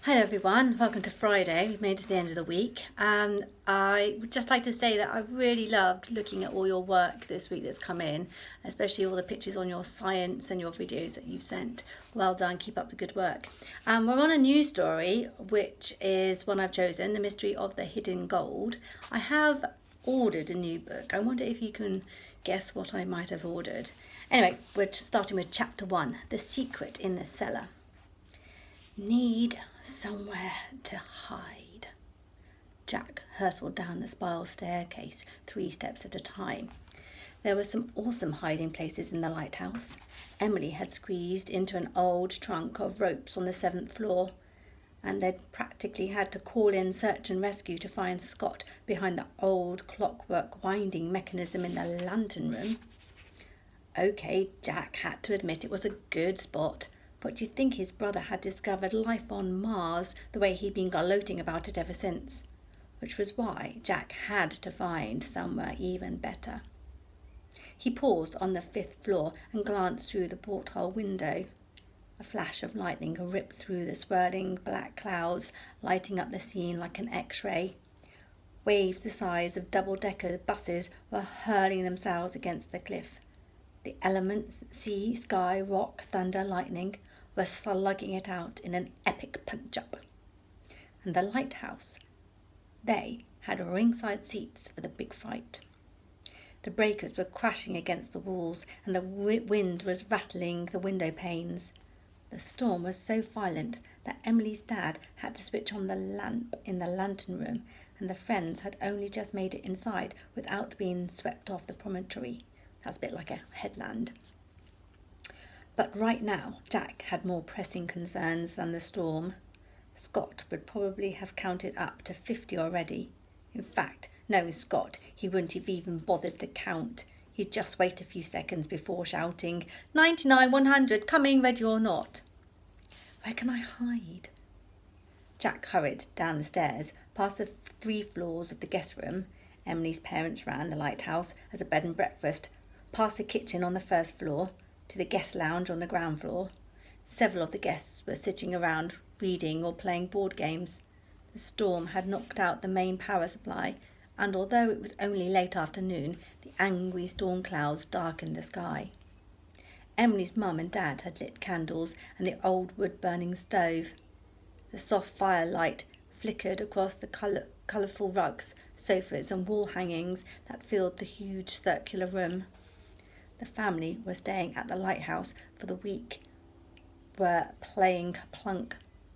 Hello everyone, welcome to Friday. We've made it to the end of the week. I would just like to say that I've really loved looking at all your work this week that's come in, especially all the pictures on your science and your videos that you've sent. Well done, keep up the good work. We're on a new story, which is one I've chosen, The Mystery of the Hidden Gold. I have ordered a new book. I wonder if you can guess what I might have ordered. Anyway, we're starting with chapter 1, The Secret in the Cellar. Need somewhere to hide. Jack hurtled down the spiral staircase 3 steps at a time. There were some awesome hiding places in the lighthouse. Emily had squeezed into an old trunk of ropes on the 7th floor, and they'd practically had to call in search and rescue to find Scott behind the old clockwork winding mechanism in the lantern room. Okay, Jack had to admit it was a good spot, but you'd think his brother had discovered life on Mars the way he'd been gloating about it ever since, which was why Jack had to find somewhere even better. He paused on the 5th floor and glanced through the porthole window. A flash of lightning ripped through the swirling black clouds, lighting up the scene like an X-ray. Waves the size of double-decker buses were hurling themselves against the cliff. The elements, sea, sky, rock, thunder, lightning, were slugging it out in an epic punch-up. And the lighthouse, they had ringside seats for the big fight. The breakers were crashing against the walls, and the wind was rattling the window panes. The storm was so violent that Emily's dad had to switch on the lamp in the lantern room, and the friends had only just made it inside without being swept off the promontory. That's a bit like a headland. But right now, Jack had more pressing concerns than the storm. Scott would probably have counted up to 50 already. In fact, knowing Scott, he wouldn't have even bothered to count. He'd just wait a few seconds before shouting, 99, 100, coming, ready or not. Where can I hide? Jack hurried down the stairs, past the 3 floors of the guest room. Emily's parents ran the lighthouse as a bed and breakfast, past the kitchen on the 1st floor, to the guest lounge on the ground floor. Several of the guests were sitting around reading or playing board games. The storm had knocked out the main power supply, and although it was only late afternoon, the angry storm clouds darkened the sky. Emily's mum and dad had lit candles and the old wood-burning stove. The soft firelight flickered across the colourful rugs, sofas and wall hangings that filled the huge circular room. The family were staying at the lighthouse for the week, were playing plunk.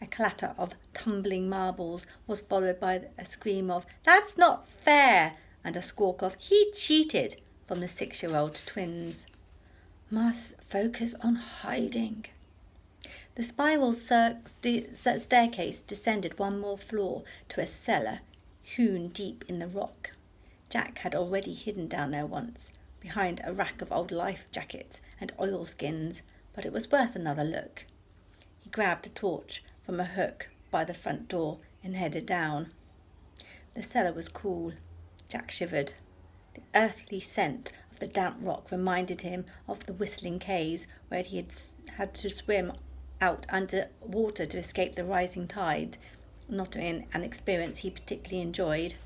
A clatter of tumbling marbles was followed by a scream of, "That's not fair!" and a squawk of, "He cheated!" from the 6-year-old twins. Must focus on hiding. The spiral staircase descended 1 more floor to a cellar hewn deep in the rock. Jack had already hidden down there once, behind a rack of old life jackets and oilskins, but it was worth another look. He grabbed a torch from a hook by the front door and headed down. The cellar was cool. Jack shivered. The earthly scent of the damp rock reminded him of the whistling caves where he had to swim out under water to escape the rising tide, not an experience he particularly enjoyed.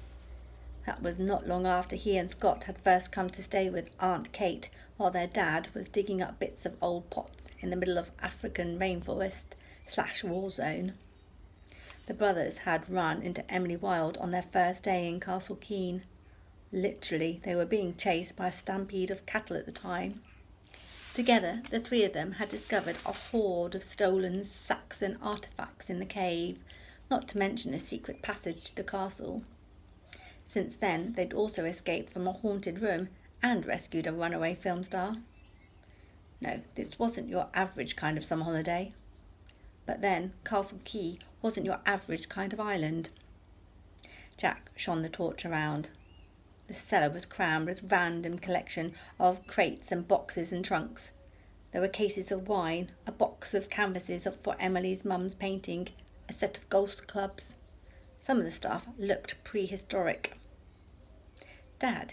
That was not long after he and Scott had first come to stay with Aunt Kate, while their dad was digging up bits of old pots in the middle of African rainforest/war zone. The brothers had run into Emily Wilde on their first day in Castle Keen. Literally, they were being chased by a stampede of cattle at the time. Together, the 3 of them had discovered a hoard of stolen Saxon artefacts in the cave, not to mention a secret passage to the castle. Since then, they'd also escaped from a haunted room and rescued a runaway film star. No, this wasn't your average kind of summer holiday. But then, Castle Key wasn't your average kind of island. Jack shone the torch around. The cellar was crammed with random collection of crates and boxes and trunks. There were cases of wine, a box of canvases for Emily's mum's painting, a set of golf clubs. Some of the stuff looked prehistoric. Dad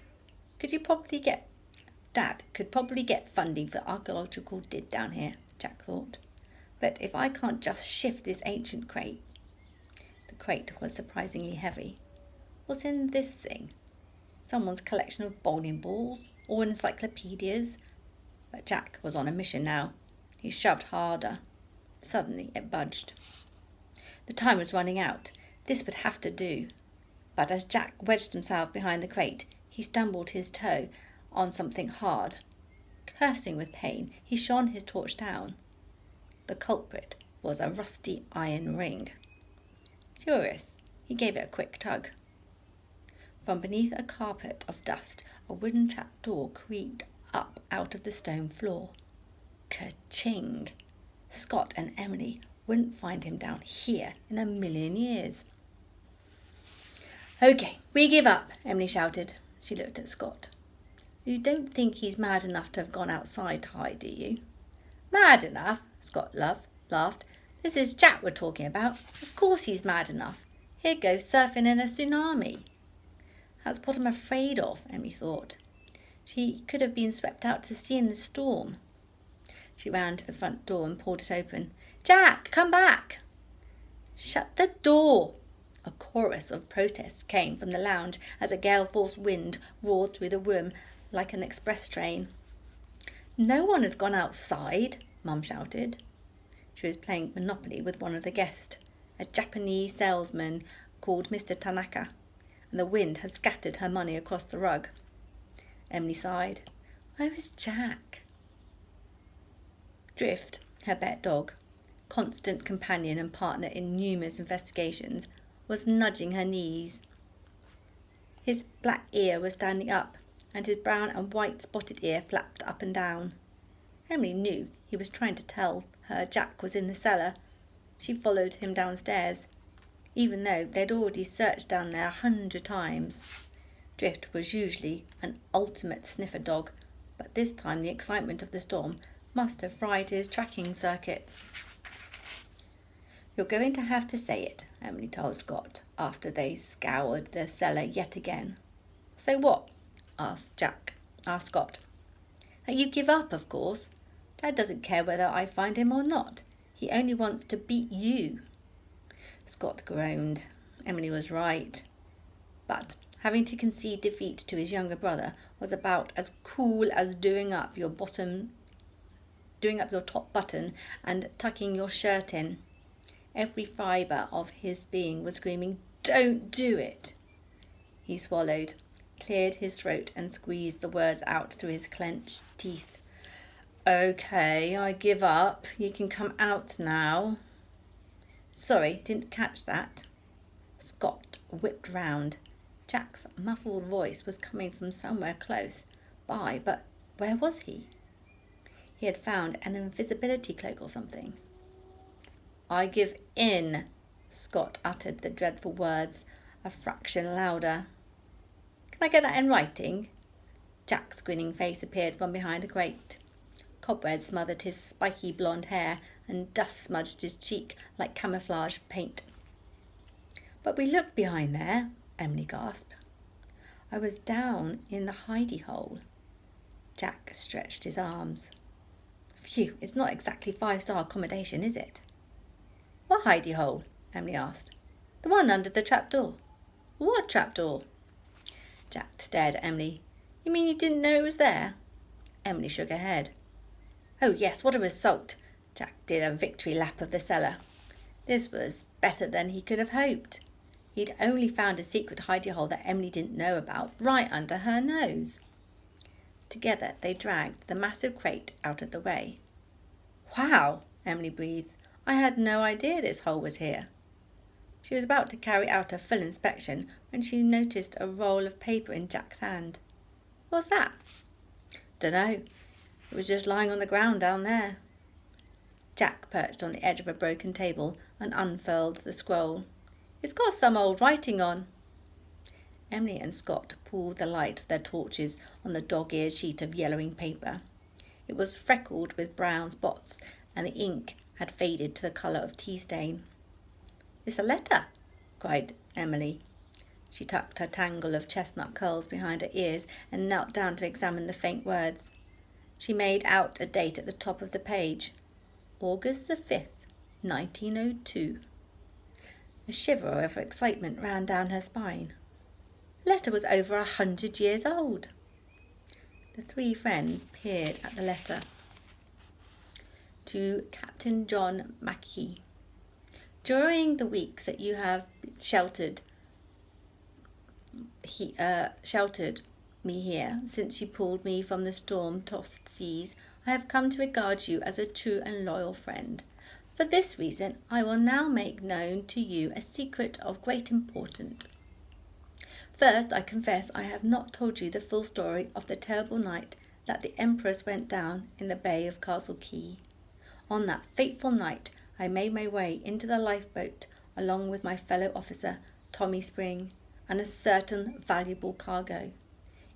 could probably get funding for archaeological dig down here, Jack thought. But if I can't just shift this ancient crate, The crate was surprisingly heavy. What's in this thing? Someone's collection of bowling balls or encyclopedias? But Jack was on a mission now. He shoved harder. Suddenly it budged. The time was running out. This would have to do. But as Jack wedged himself behind the crate, he stumbled his toe on something hard. Cursing with pain, he shone his torch down. The culprit was a rusty iron ring. Curious, he gave it a quick tug. From beneath a carpet of dust, a wooden trapdoor creaked up out of the stone floor. Ka-ching! Scott and Emily wouldn't find him down here in a million years. "Okay, we give up," Emily shouted. She looked at Scott. "You don't think he's mad enough to have gone outside to hide, do you?" "Mad enough?" Scott laughed. "This is Jack we're talking about. Of course he's mad enough. He'd go surfing in a tsunami." That's what I'm afraid of, Emily thought. She could have been swept out to sea in the storm. She ran to the front door and pulled it open. "Jack, come back!" "Shut the door!" A chorus of protest came from the lounge as a gale-force wind roared through the room like an express train. "No one has gone outside," Mum shouted. She was playing Monopoly with one of the guests, a Japanese salesman called Mr. Tanaka, and the wind had scattered her money across the rug. Emily sighed. Where is Jack? Drift, her pet dog, constant companion and partner in numerous investigations, was nudging her knees. His black ear was standing up, and his brown and white spotted ear flapped up and down. Emily knew he was trying to tell her Jack was in the cellar. She followed him downstairs, even though they'd already searched down there 100 times. Drift was usually an ultimate sniffer dog, but this time the excitement of the storm must have fried his tracking circuits. "You're going to have to say it," Emily told Scott, after they scoured the cellar yet again. "Say what?" asked Scott. "That you give up, of course. Dad doesn't care whether I find him or not. He only wants to beat you." Scott groaned. Emily was right. But having to concede defeat to his younger brother was about as cool as doing up your top button and tucking your shirt in. Every fibre of his being was screaming, "Don't do it!" He swallowed, cleared his throat and squeezed the words out through his clenched teeth. "Okay, I give up. You can come out now." "Sorry, didn't catch that." Scott whipped round. Jack's muffled voice was coming from somewhere close by, but where was he? He had found an invisibility cloak or something. "I give in," Scott uttered the dreadful words a fraction louder. "Can I get that in writing?" Jack's grinning face appeared from behind a grate. Cobwebs smothered his spiky blonde hair and dust smudged his cheek like camouflage paint. "But we looked behind there," Emily gasped. "I was down in the hidey hole." Jack stretched his arms. "Phew, it's not exactly 5-star accommodation, is it?" "What hidey hole?" Emily asked. "The one under the trapdoor." "What trapdoor?" Jack stared at Emily. "You mean you didn't know it was there?" Emily shook her head. "Oh yes, what a result!" Jack did a victory lap of the cellar. This was better than he could have hoped. He'd only found a secret hidey hole that Emily didn't know about right under her nose. Together they dragged the massive crate out of the way. "Wow," Emily breathed. "I had no idea this hole was here." She was about to carry out a full inspection when she noticed a roll of paper in Jack's hand. "What's that?" "Dunno. It was just lying on the ground down there." Jack perched on the edge of a broken table and unfurled the scroll. "It's got some old writing on." Emily and Scott pulled the light of their torches on the dog-eared sheet of yellowing paper. It was freckled with brown spots, and the ink had faded to the colour of tea stain. "It's a letter," cried Emily. She tucked her tangle of chestnut curls behind her ears and knelt down to examine the faint words. She made out a date at the top of the page. August the 5th, 1902. A shiver of excitement ran down her spine. The letter was over 100 years old. The three friends peered at the letter. To Captain John Mackey. During the weeks that you have sheltered me here, since you pulled me from the storm-tossed seas, I have come to regard you as a true and loyal friend. For this reason, I will now make known to you a secret of great importance. First, I confess I have not told you the full story of the terrible night that the Empress went down in the Bay of Castle Key. On that fateful night, I made my way into the lifeboat along with my fellow officer, Tommy Spring, and a certain valuable cargo.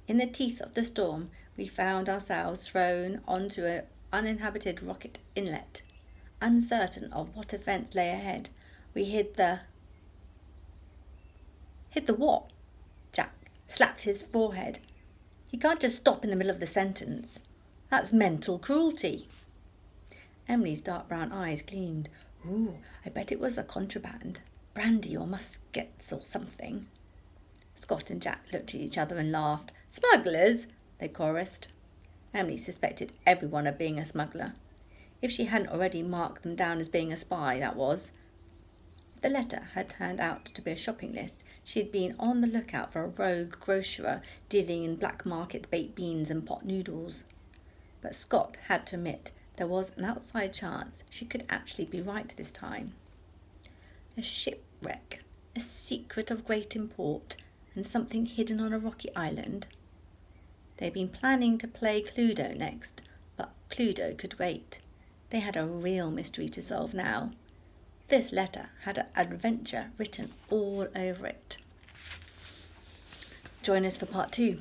In the teeth of the storm, we found ourselves thrown onto an uninhabited rocket inlet. Uncertain of what events lay ahead, we hid the what? Jack slapped his forehead. You can't just stop in the middle of the sentence. That's mental cruelty. Emily's dark brown eyes gleamed. Ooh, I bet it was a contraband. Brandy or muskets or something. Scott and Jack looked at each other and laughed. Smugglers, they chorused. Emily suspected everyone of being a smuggler. If she hadn't already marked them down as being a spy, that was. If the letter had turned out to be a shopping list, she had been on the lookout for a rogue grocer dealing in black market baked beans and pot noodles. But Scott had to admit there was an outside chance she could actually be right this time. A shipwreck, a secret of great import, and something hidden on a rocky island. They'd been planning to play Cluedo next, but Cluedo could wait. They had a real mystery to solve now. This letter had an adventure written all over it. Join us for part 2.